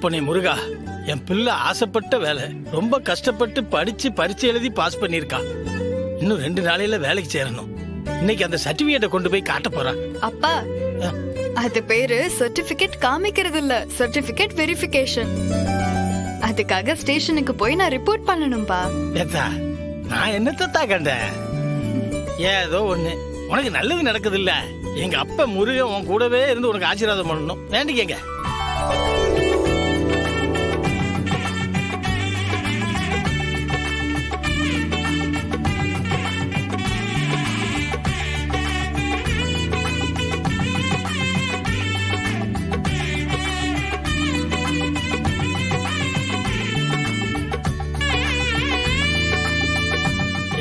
அப்பனே முருகா, என் பிள்ளை ஆசைப்பட்ட வேலை, ரொம்ப கஷ்டப்பட்டு படிச்சு பரீட்சை எழுதி பாஸ் பண்ணிருக்கா. இன்னும் 2 நாளையில வேலைக்கு சேரணும். இன்னைக்கு அந்த சர்டிபிகேட்டை கொண்டு போய் காட்ட போறா. அப்பா, அது பேரு சர்டிபிகேட் காமிக்கிறது இல்ல, சர்டிபிகேட் வெரிஃபிகேஷன். அதுக்காக ஸ்டேஷனுக்கு போய் நான் ரிப்போர்ட் பண்ணணும்பா. ஏத்தா, நான் என்னத்தா கண்டேன்? ஏதோ ஒண்ணு உனக்கு நல்லது நடக்குது இல்ல. எங்க அப்பா முருகன் உன் கூடவே இருந்து உனக்கு ஆசீர்வாதம் பண்ணணும். வேண்டிக்கங்க.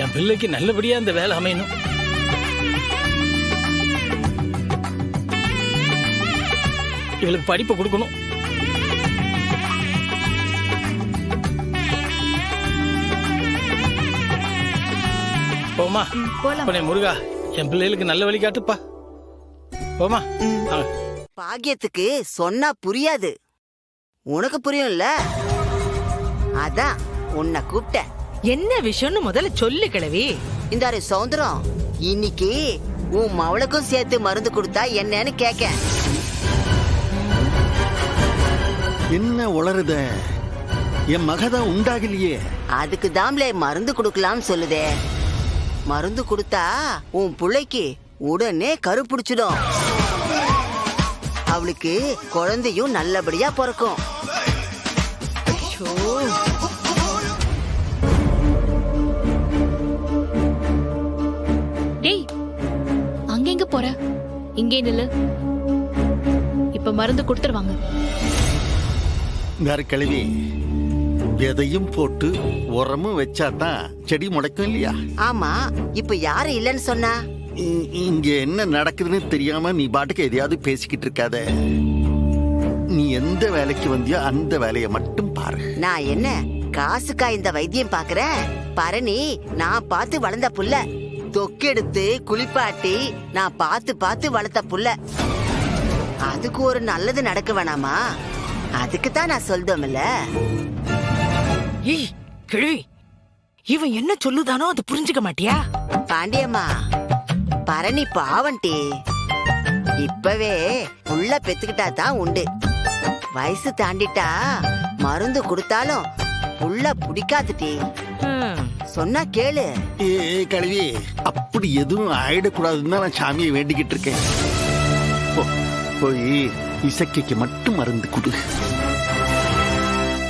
என் பிள்ளைக்கு நல்லபடியா இந்த வேலை அமையணும். இவளுக்கு படிப்பை கொடுக்கணும். போமா அப்பனே முருகா, என் பிள்ளைகளுக்கு நல்ல வழி காட்டுப்பா. போமா. பாக்கியத்துக்கு சொன்னா புரியாது, உனக்கு புரியும்ல, அதான் உன்னை கூப்பிட்டேன். என்ன விஷயம்னு முதல்ல சொல்லு கிழவி. இந்த சௌந்தரம், இன்னைக்கு உன் மவளுக்கும் சேர்த்து மருந்து கொடுத்தா என்னன்னு கேக்க. என்ன உளறுத? என் மகதான் உண்டாகலையே. அதுக்கு தாம்லே மருந்து கொடுக்கலாம்னு சொல்லுதே. மருந்து கொடுத்தா உன் பிள்ளைக்கு உடனே கரு பிடிச்சிடும். அவளுக்கு குழந்தையும் நல்லபடியா பிறக்கும். டேய், அங்க எங்க போற? இங்கே நில்லு. இப்ப மருந்து கொடுத்துருவாங்க. வேற கிழவி, விதையும் போட்டு உரமும் வச்சாதான் செடி முளைக்கும் இல்லையா? ஆமா, இப்ப யாரு இல்லன்னு சொன்னா? இங்க என்ன நடக்குதுன்னு தெரியாம நீ பாட்டுக்கு எதையாவது பேசிக்கிட்டு இருக்காத. நீ எந்த வேலைக்கு வந்தியோ அந்த வேலையை மட்டும் பாரு. நான் என்ன காசுக்கா இந்த வைத்தியம் பாக்குறேன்? பரணி நான் பார்த்து வளர்ந்த புள்ள, தொக்கெடுத்து குளிப்பாட்டி நான் பார்த்து பார்த்து வளர்த்த புள்ள. அதுக்கு ஒரு நல்லது நடக்க வேணாமா? அதுக்கு தான் நான் சொல்றோம்ல. ஏய் கிழவி, இவன் என்ன சொல்லுதானோ அது புரிஞ்சுக்க மாட்டியா? பாண்டியம்மா, பரணி பாவன்டி. இப்பவே உள்ள பெத்துக்கிட்டா தான் உண்டு. வயசு தாண்டிட்டா மருந்து கொடுத்தாலும் புள்ள புடிக்காதுட்டி. சொன்னா கேளு. ஏ கிழவி, அப்படி எதுவும் ஆயிடக்கூடாதுன்னு தான் நான் சாமியை வேண்டிக்கிட்டு இருக்கேன். போய் இசக்கைக்கு மட்டும் மருந்து கொடு.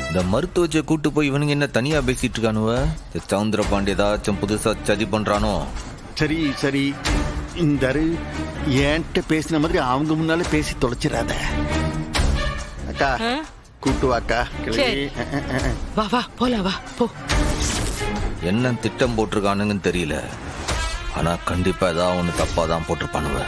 இந்த மருத்துவச்சை கூட்டு போய் இவனுங்க என்ன தனியா பேசிட்டு இருக்கானுவ? சவுந்தர பாண்டி ஏதாச்சும் புதுசா சதி பண்றானோ? சரி சரி, இந்த என்கிட்ட பேசின மாதிரி அவங்க முன்னால பேசி தொலைச்சிடாத. அக்கா கூட்டு வாக்கா. வா வா போல வா போ. என்ன திட்டம் போட்டிருக்கானுங்கன்னு தெரியல, ஆனா கண்டிப்பா ஏதாவது ஒண்ணு தப்பா தான் போட்டிருப்பானுவ.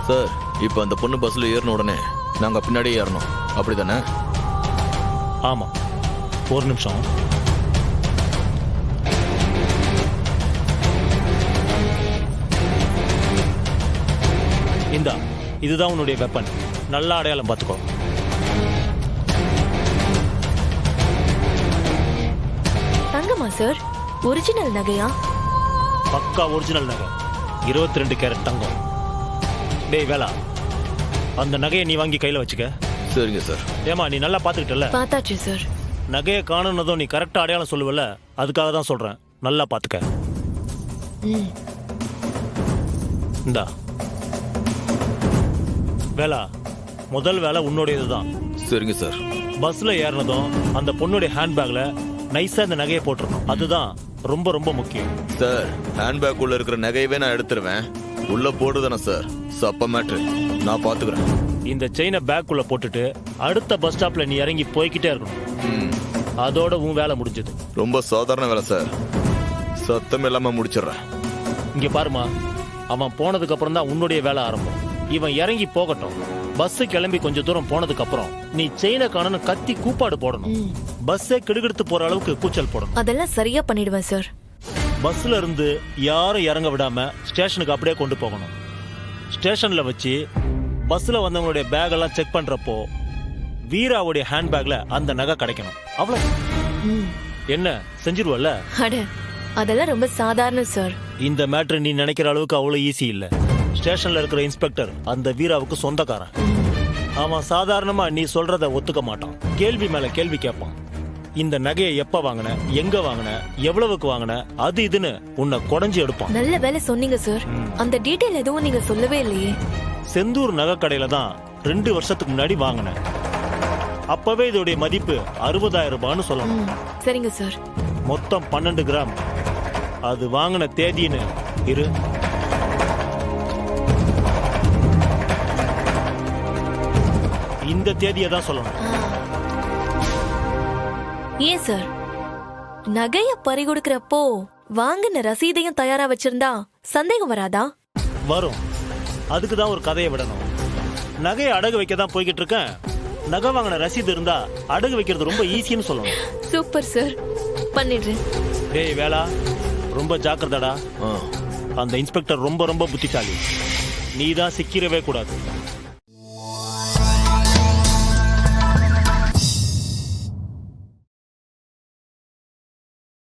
சார், இப்போ அந்த பொண்ணு பஸ்ல ஏறின உடனே நாங்க பின்னாடியே ஏறணும், அப்படிதானே? ஆமா, ஒரு நிமிஷம். இந்தா, இதுதான் உன்னுடைய வெப்பன். நல்ல அடையாளம் பார்த்துக்கோ. தங்கமா சார்? ஒரிஜினல் நகையா? பக்கா ஒரிஜினல் நகை, 22 கேரட் தங்கம். டேய் வேலா, அந்த நகையை நீ வாங்கி கையில வச்சுக்க. சரிங்க சார். ஏமா, நீ நல்லா பாத்துக்கிட்டல? பார்த்தாச்சு சார். நகையை காணுனதும் நீ கரெக்டா அடையாளம் சொல்லுவல, அதுக்காக தான் சொல்றேன். நல்லா பாத்துக்க. இந்தா வேலா, முதல் வேலை உன்னோடையதுதான். சரிங்க சார். பஸ்ல ஏறினதும் அந்த பொண்ணுடைய ஹேண்ட்பேக்ல நைஸா இந்த நகையை போட்டுருணும். அதுதான் ரொம்ப ரொம்ப முக்கியம். சார் ஹேண்ட்பேக் உள்ள இருக்கிற நகையவே நான் எடுத்துருவேன். உள்ள போடுதானே சார் சப்ப மேட்ரு, நான் பாத்துக்கிறேன். இந்த செயினை பேக் உள்ள போட்டுட்டு அடுத்த பஸ் ஸ்டாப்ல நீ இறங்கி போய்கிட்டே இருக்கணும். ம், அதோட உன் வேலை முடிஞ்சது. ரொம்ப சாதாரண வேலை சார், சத்தம் இல்லாம முடிச்சிடுறேன். இங்க பாருமா, அவன் போனதுக்கு அப்புறம் தான் உன்னுடைய வேலை ஆரம்பம். இவன் இறங்கி போகட்டும். பஸ் கிளம்பி கொஞ்சம் தூரம் போனதுக்கு அப்புறம் நீ செயினை காணன்னு கத்தி கூப்பாடு போடணும். பஸ்ஸே கிடுகிடுத்து போற அளவுக்கு கூச்சல் போடணும். அதெல்லாம் சரியா பண்ணிடுவேன் சார். பஸ்ல இருந்து யாரும் இறங்க விடாம ஸ்டேஷனுக்கு அப்படியே கொண்டு போகணும். ஸ்டேஷன்ல வச்சு பஸ்ல வந்தவங்களுடைய பேக் எல்லாம் செக் பண்றப்போ வீராவுடைய ஹேண்ட்பேக்ல அந்த நகை கிடைக்கணும். அவ்வளவு என்ன செஞ்சிருவல்ல? அட அதெல்லாம் ரொம்ப சாதாரணம் சார். இந்த மேட்ரு நீ நினைக்கிற அளவுக்கு அவ்வளவு ஈஸி இல்ல. ஸ்டேஷன்ல இருக்கிற இன்ஸ்பெக்டர் அந்த வீராவுக்கு சொந்தக்காரன். அவன் சாதாரணமா நீ சொல்றத ஒத்துக்க மாட்டான். கேள்வி மேல கேள்வி கேட்பான். இந்த நகையை எப்ப வாங்கின, எங்க வாங்கின, எவ்வளவுக்கு வாங்கின, அது இதுன்னு உன்னை குடஞ்சி எடுப்பான். நல்ல வேலை சொன்னீங்க சார். அந்த டீடைல் எதுவும் நீங்க சொல்லவே இல்லையே. செந்தூர் நகை கடையில தான் 2 வருஷத்துக்கு முன்னாடி வாங்கினேன். அப்பவே இதோடைய மதிப்பு 60,000 ரூபான்னு சொல்லணும். சரிங்க சார். மொத்தம் 12 கிராம். அது வாங்கின தேதின்னு இரு. இந்த தேதியை தான் சொல்லணும். ஏன் சார், நகைய பறி கொடுக்கறப்போ வாங்கின ரசீதையும் தயாரா வச்சிருந்தா சந்தேகம் வராதா? வரும். அதுக்கு தான் ஒரு கதையை விடணும். நகையை அடகு வைக்க தான் போய்கிட்டு இருக்கேன். நகை வாங்கின ரசீது இருந்தா அடகு வைக்கிறது ரொம்ப ஈஸின்னு சொல்லணும். சூப்பர் சார், பண்ணிடுறேன். டேய் வேலா, ரொம்ப ஜாக்கிரதடா. ஆ, அந்த இன்ஸ்பெக்டர் ரொம்ப ரொம்ப புத்திசாலி. நீ தான் சிக்கிரவே கூடாது.